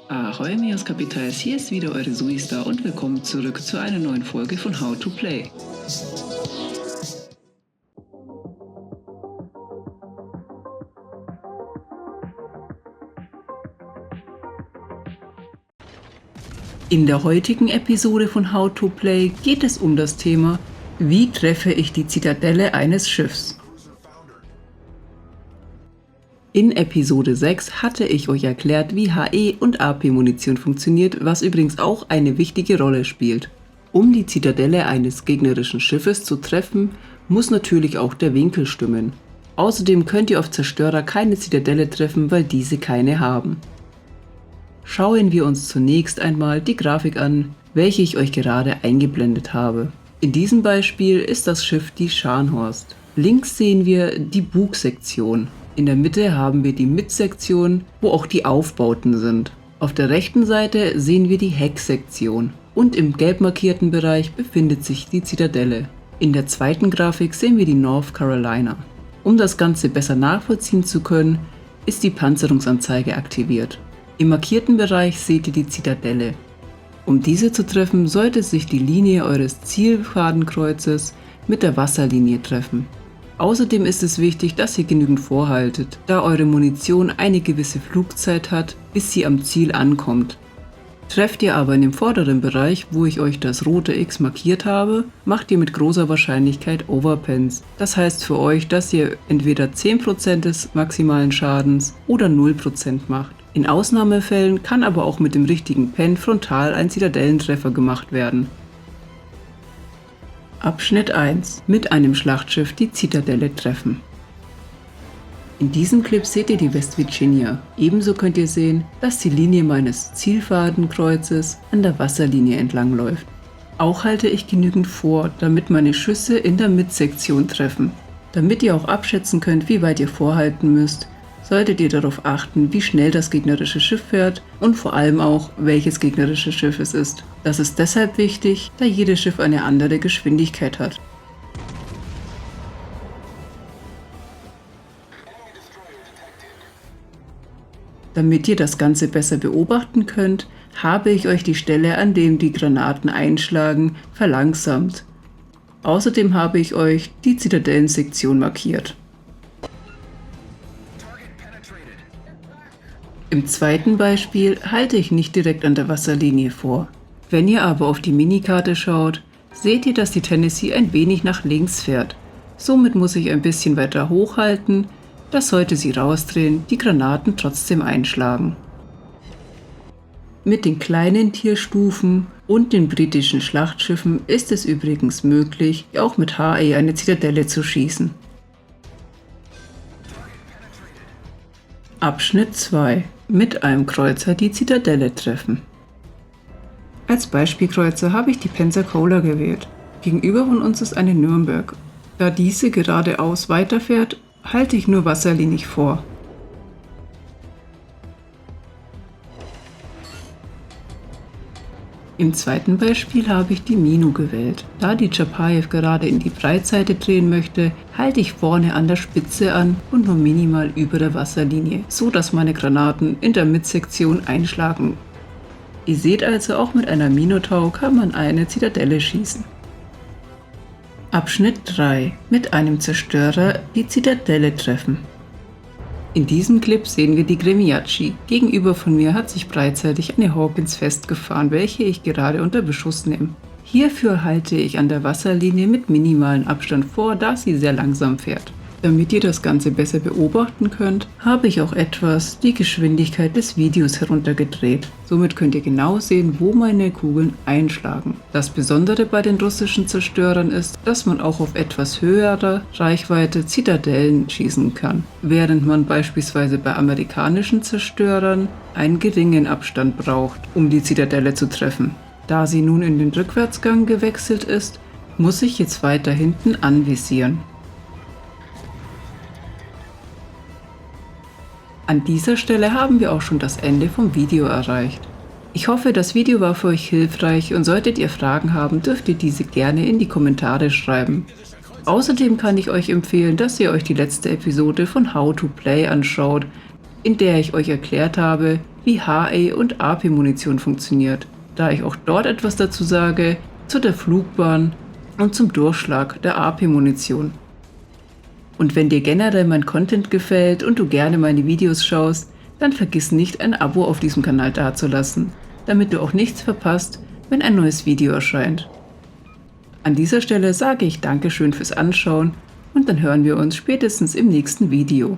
Ahoi, Mios Capitals, hier ist wieder eure Suistar und willkommen zurück zu einer neuen Folge von How to Play. In der heutigen Episode von How to Play geht es um das Thema: Wie treffe ich die Zitadelle eines Schiffs? In Episode 6 hatte ich euch erklärt, wie HE und AP-Munition funktioniert, was übrigens auch eine wichtige Rolle spielt. Um die Zitadelle eines gegnerischen Schiffes zu treffen, muss natürlich auch der Winkel stimmen. Außerdem könnt ihr auf Zerstörer keine Zitadelle treffen, weil diese keine haben. Schauen wir uns zunächst einmal die Grafik an, welche ich euch gerade eingeblendet habe. In diesem Beispiel ist das Schiff die Scharnhorst. Links sehen wir die Bugsektion. In der Mitte haben wir die Mitsektion, wo auch die Aufbauten sind. Auf der rechten Seite sehen wir die Hecksektion und im gelb markierten Bereich befindet sich die Zitadelle. In der zweiten Grafik sehen wir die North Carolina. Um das Ganze besser nachvollziehen zu können, ist die Panzerungsanzeige aktiviert. Im markierten Bereich seht ihr die Zitadelle. Um diese zu treffen, sollte sich die Linie eures Zielfadenkreuzes mit der Wasserlinie treffen. Außerdem ist es wichtig, dass ihr genügend vorhaltet, da eure Munition eine gewisse Flugzeit hat, bis sie am Ziel ankommt. Trefft ihr aber in dem vorderen Bereich, wo ich euch das rote X markiert habe, macht ihr mit großer Wahrscheinlichkeit Overpens. Das heißt für euch, dass ihr entweder 10% des maximalen Schadens oder 0% macht. In Ausnahmefällen kann aber auch mit dem richtigen Pen frontal ein Zitadellentreffer gemacht werden. Abschnitt 1: Mit einem Schlachtschiff die Zitadelle treffen. In diesem Clip seht ihr die West Virginia. Ebenso könnt ihr sehen, dass die Linie meines Zielfadenkreuzes an der Wasserlinie entlang läuft. Auch halte ich genügend vor, damit meine Schüsse in der Mitsektion treffen. Damit ihr auch abschätzen könnt, wie weit ihr vorhalten müsst, solltet ihr darauf achten, wie schnell das gegnerische Schiff fährt und vor allem auch, welches gegnerische Schiff es ist. Das ist deshalb wichtig, da jedes Schiff eine andere Geschwindigkeit hat. Damit ihr das Ganze besser beobachten könnt, habe ich euch die Stelle, an der die Granaten einschlagen, verlangsamt. Außerdem habe ich euch die Zitadellensektion markiert. Im zweiten Beispiel halte ich nicht direkt an der Wasserlinie vor. Wenn ihr aber auf die Minikarte schaut, seht ihr, dass die Tennessee ein wenig nach links fährt. Somit muss ich ein bisschen weiter hochhalten, das sollte sie rausdrehen, die Granaten trotzdem einschlagen. Mit den kleinen Tierstufen und den britischen Schlachtschiffen ist es übrigens möglich, auch mit HE eine Zitadelle zu schießen. Abschnitt 2: Mit einem Kreuzer die Zitadelle treffen. Als Beispielkreuzer habe ich die Pensacola gewählt. Gegenüber von uns ist eine Nürnberg. Da diese geradeaus weiterfährt, halte ich nur wasserlinig vor. Im zweiten Beispiel habe ich die Minu gewählt. Da die Chapayev gerade in die Breitseite drehen möchte, halte ich vorne an der Spitze an und nur minimal über der Wasserlinie, so dass meine Granaten in der Mitsektion einschlagen. Ihr seht also, auch mit einer Minotaur kann man eine Zitadelle schießen. Abschnitt 3: Mit einem Zerstörer die Zitadelle treffen. In diesem Clip sehen wir die Gremiachi. Gegenüber von mir hat sich breitseitig eine Hawkins festgefahren, welche ich gerade unter Beschuss nehme. Hierfür halte ich an der Wasserlinie mit minimalem Abstand vor, da sie sehr langsam fährt. Damit ihr das Ganze besser beobachten könnt, habe ich auch etwas die Geschwindigkeit des Videos heruntergedreht. Somit könnt ihr genau sehen, wo meine Kugeln einschlagen. Das Besondere bei den russischen Zerstörern ist, dass man auch auf etwas höherer Reichweite Zitadellen schießen kann, während man beispielsweise bei amerikanischen Zerstörern einen geringen Abstand braucht, um die Zitadelle zu treffen. Da sie nun in den Rückwärtsgang gewechselt ist, muss ich jetzt weiter hinten anvisieren. An dieser Stelle haben wir auch schon das Ende vom Video erreicht. Ich hoffe, das Video war für euch hilfreich und solltet ihr Fragen haben, dürft ihr diese gerne in die Kommentare schreiben. Außerdem kann ich euch empfehlen, dass ihr euch die letzte Episode von How to Play anschaut, in der ich euch erklärt habe, wie HE und AP-Munition funktioniert, da ich auch dort etwas dazu sage, zu der Flugbahn und zum Durchschlag der AP-Munition. Und wenn dir generell mein Content gefällt und du gerne meine Videos schaust, dann vergiss nicht, ein Abo auf diesem Kanal dazulassen, damit du auch nichts verpasst, wenn ein neues Video erscheint. An dieser Stelle sage ich Dankeschön fürs Anschauen und dann hören wir uns spätestens im nächsten Video.